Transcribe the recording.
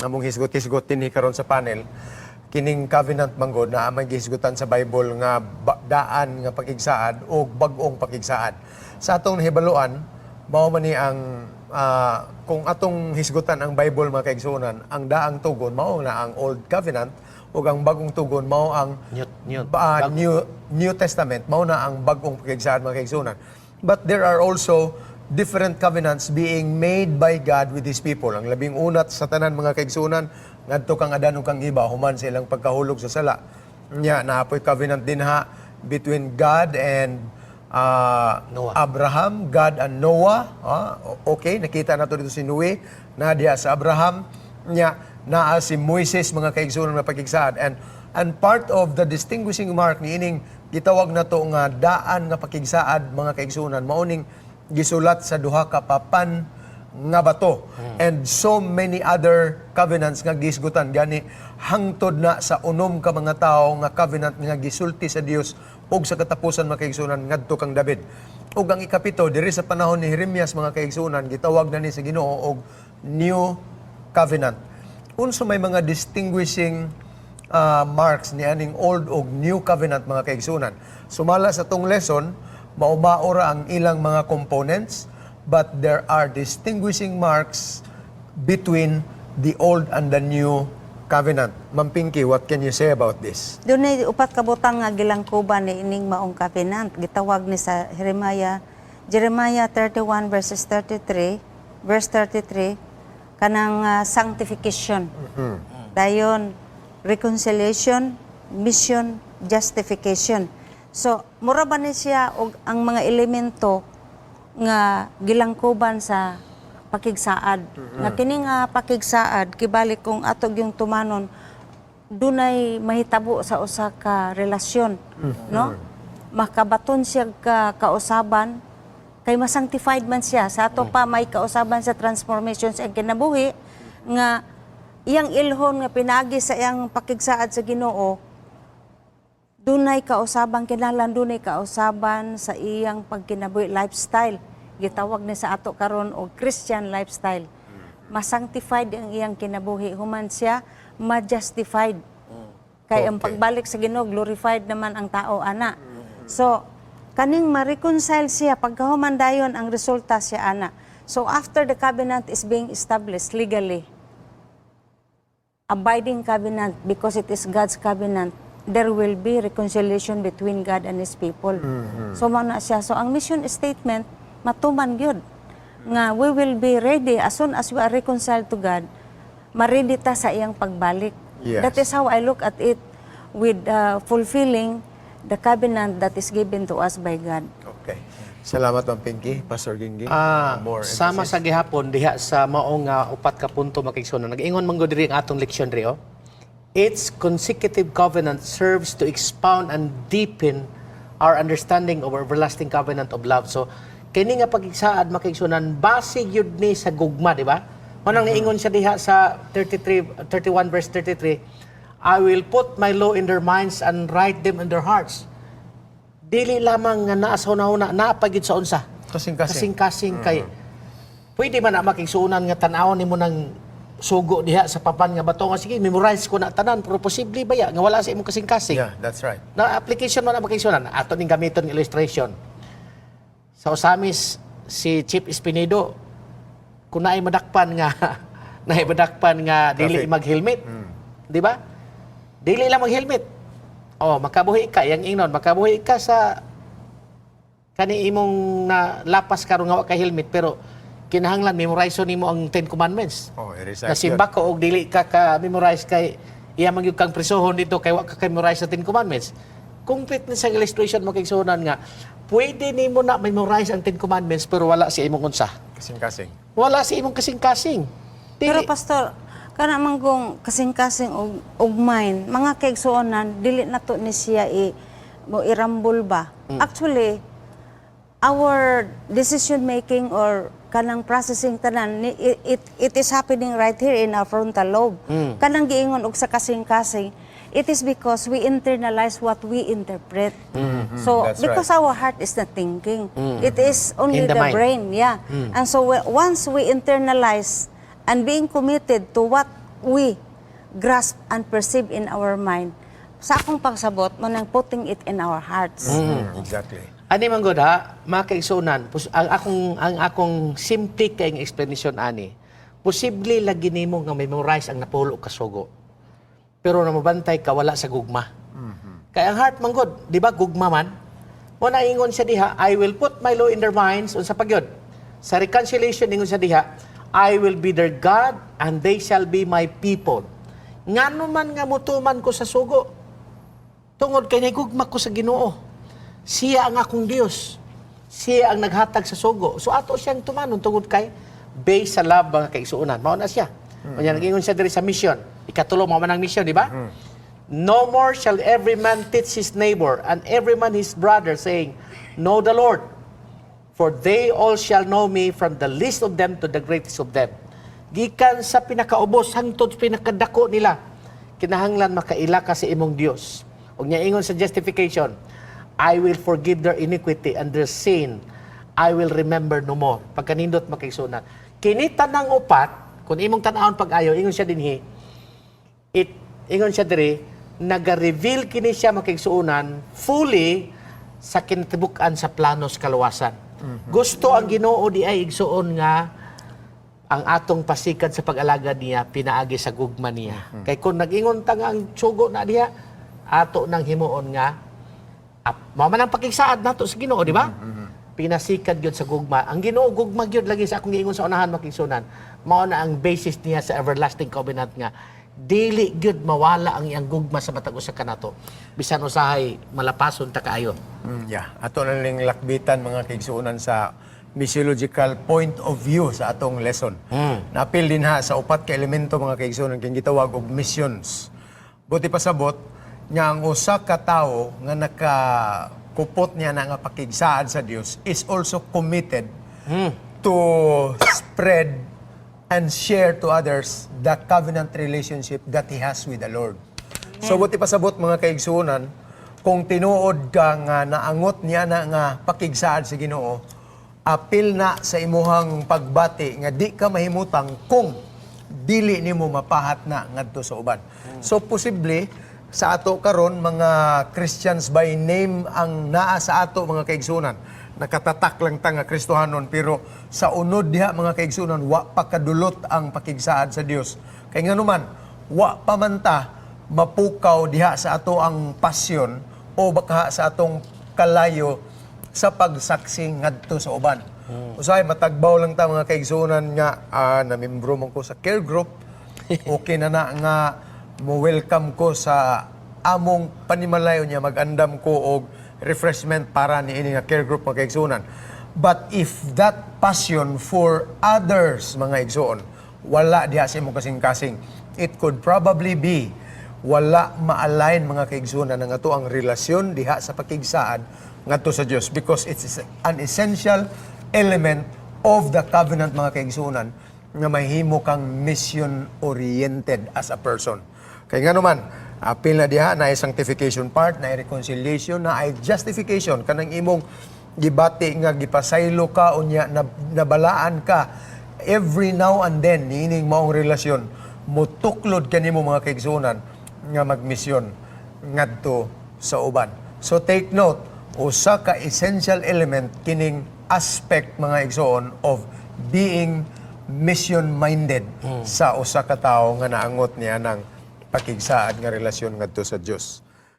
among hisgot-hisgot dinhi karon sa panel, kining covenant manggod na amay gihisgutan sa Bible nga daan nga pakigsaad o bag-ong pakigsaad. Sa atong nahibaluan, mao man ni ang kung atong hisgutan ang Bible mga kaigsuonan, ang daang tugon mao na ang Old Covenant ug ang bagong tugon mao ang New Testament, mao na ang bag-ong pakigsaad mga kaigsuonan. But there are also different covenants being made by God with His people. Ang labing unat sa tanan mga kaigsuonan, ngadto kang Adan ug kang Iba human sa ilang pagkahulog sa sala. Nya naapoy covenant din ha between God and Abraham, God and Noah. Okay, nakita nato dito si Noe na diha sa Abraham. Nya naa si Moises mga kaigsuonan na pakigsaad. And part of the distinguishing mark ni ining gitawag nato nga daan nga pakigsaad mga kaigsuonan mauning gisulat sa duha ka papan nga bato. And so many other covenants nga gisgutan gani hangtod na sa unom ka mga tawo nga covenant nga gisulti sa Dios ug sa katapusan mga kaigsuonan ngadto kang David. Ug ang ikapito diri sa panahon ni Jeremias mga kaigsuonan gitawag na ni sa Ginoo og New Covenant. Unsa may mga distinguishing marks ni aning Old ug New Covenant mga kaigsuonan. Sumala sa tong lesson maumaora ang ilang mga components, but there are distinguishing marks between the Old and the New Covenant. Ma'am Pinky, what can you say about this? Doon ay upat kabutang nga gilangkuban ni ining maong covenant. Gitawag ni sa Jeremiah 31 verse 33, kanang sanctification. Dayon, reconciliation, mission, justification. So, mura ba ni siya og ang mga elemento nga gilangkuban sa pakigsaad. Nga kini nga pakigsaad kibalik kung atog yung tumanon dunay mahitabo sa usa ka relasyon, no? Makabaton siya ka kausaban kay masanctified man siya sa ato pa may kausaban sa transformation sa kinabuhi nga iyang ilhon nga pinagi sa iyang pakigsaad sa Ginoo. Dunay kausaban kinahanglan dunay kausaban sa iyang pagkinabuhi lifestyle. Gitawag ni sa ato karon og Christian lifestyle. Masanctified ang iyang kinabuhi human siya ma-justified. Kay ang pagbalik sa Ginoo glorified naman ang tao ana. So kaning ma-reconcile siya pagkahuman dayon ang resulta siya ana. So after the covenant is being established legally, abiding covenant because it is God's covenant, there will be reconciliation between God and His people. So mana siya. So ang mission statement matuman gyud nga we will be ready as soon as we are reconciled to God, ma-ready ta sa iyang pagbalik. Yes. That is how I look at it with fulfilling the covenant that is given to us by God. Okay. Salamat Ma'am Pinky, Pastor Gingging. Sama sa gihapon diha sa maong upat ka punto makigsuonan. Nag-ingon man gud diri ang atong leksyon diri Its consecutive covenant serves to expound and deepen our understanding of our everlasting covenant of love. So, kini nga pagigsaad makigsuonan base gyud ni sa gugma, di ba? Manang niingon siya diha sa 31 verse 33, I will put my law in their minds and write them in their hearts. Dili lamang nga naa sa una-una, naa pa gyud sa unsa. Kasing-kasing kay pwede man na makigsuonan nga tan-awon nimo ng sugo diha sa papan nga bato nga sige memorize ko na tanan pero posible ba ya nga wala sa imong kasing-kasing. Yeah, that's right. Na application man na makigsuonan ato ning gamiton ng illustration. Sa Osamis si Chief Espinedo kun naay madakpan nga dili mag-helmet. Di ba? Dili lang mag-helmet. Makabuhi ka yang ingnon, makabuhi ka sa kani imong na lapas karon nga wa ka helmet pero kinahanglan memorize nimo ang 10 commandments. Nasimba ko og dili ka memorize kay iya man gyud kang prisohon dito kay wa ka memorize sa 10 commandments. Complete ni sa illustration mo kigsuonan nga pwede nimo na memorize ang 10 commandments pero wala si imong unsa. Kasing-kasing. Wala si imong kasing-kasing. Pero pastor, kana manggong kasing-kasing og mine, mga kaigsuonan dili nato ni siya mo irambol ba. Actually, our decision making or kanang processing tanan it is happening right here in our frontal lobe. Kanang giingon og sa kasing-kasing, it is because we internalize what we interpret. So because our heart is not thinking, it is only the brain, yeah. And so once we internalize and being committed to what we grasp and perceive in our mind. Sa akong pagsabot, mo nang putting it in our hearts. Exactly. Ani man gud ha, mga kaigsunan, ang akong simple kayong explanation ani. Posible lagi nimo nga memorize ang napulo ka sugo. Pero namabantay ka wala sa gugma. Kaya ang heart man gud, di ba gugma man? Mo na ingon siya diha, I will put my law in their minds unsa pagyod. Sa reconciliation ingon siya diha, I will be their God and they shall be my people. Ngano man nga mutuman ko sa sugo. Tungod kay gugma ko sa Ginoo. Siya ang akong Dios. Siya ang naghatag sa sugo. So ato siyang tumanon tungod kay based sa love mga kaigsuonan. Mao na siya. Kanya nag-ingon siya diri sa mission. Ikatulo mao man ang mission, di ba? No more shall every man teach his neighbor and every man his brother, saying, Know the Lord, for they all shall know me from the least of them to the greatest of them. Gikan sa pinakaubos hangtod pinakadako nila, kinahanglan makaila ka sa imong Dios. Ug niya ingon sa justification, I will forgive their iniquity and their sin I will remember no more. Pagkanindot makaigsunan. Kini tanang upat, kung imong tan-awon pag-ayo, ingon siya dinhi, ingon siya diri, naga-reveal kini siya makaigsuunan fully sa kinatibuk-an sa planos kaluwasan. Gusto ang Ginoo di ay igsuon nga ang atong pasikat sa pag-alaga niya pinaagi sa gugma niya. Kay kung nag-ingon ta nga ang sugo na diha, ato nang himuon nga mao man ang pakigsaad nato sa Ginoo, di ba? Pinasikat gyud sa gugma. Ang Ginoo gugma gyud lagi sa akong giingon sa unahan makigsunan. Mao na ang basis niya sa everlasting covenant nga dili gyud mawala ang iyang gugma sa matag usa kanato. Bisan usahay malapason ta kaayo. Ato na ning lakbitan mga kaigsuonan sa missiological point of view sa atong lesson. Napil din ha sa upat ka elemento mga kaigsuonan kay gitawag og missions. Buti pasabot nga ang usa ka tawo nga nakakupot niya na nga pakigsaad sa Dios is also committed to spread and share to others the covenant relationship that he has with the Lord. So buti pasabot mga kaigsuonan, kung tinuod ka nga naangot niya na nga pakigsaad sa Ginoo, apil na sa imuhang pagbati nga di ka mahimutang kung dili nimo mapahat na ngadto sa uban. So posible sa ato karon mga Christians by name ang naa sa ato mga kaigsunan. Nakatatak lang ta nga Kristohanon pero sa unod diha mga kaigsunan wa pa kadulot ang pakigsaad sa Dios. Kay nganuman wa pa man ta mapukaw diha sa ato ang pasyon o baka sa atong kalayo sa pagsaksi ngadto sa uban. Usahay matagbaw lang ta mga kaigsunan nga namembro man ko sa care group. Okay na nga mo welcome ko sa among panimalayo niya magandam ko og refreshment para ni ini nga care group mga kaigsunan. But if that passion for others mga igsuon wala diha sa imong kasing-kasing, it could probably be wala ma-align mga kaigsunan nga ato ang relasyon diha sa pakigsaad ngadto sa Dios because it's an essential element of the covenant mga kaigsunan nga mahimo kang mission-oriented as a person. Kaya nga naman, apil na diha na ay sanctification part, na ay reconciliation, na ay justification. Kanang imong gibati nga gipasaylo ka o niya nabalaan ka every now and then niining maong relasyon mutuklod kanimo mga kaigsunan nga magmisyon ngadto sa uban. So take note, usa ka essential element kining aspect mga igsoon of being mission-minded sa usa ka tawo nga naangot niya ng pakigsaad nga relasyon ngadto sa Dios.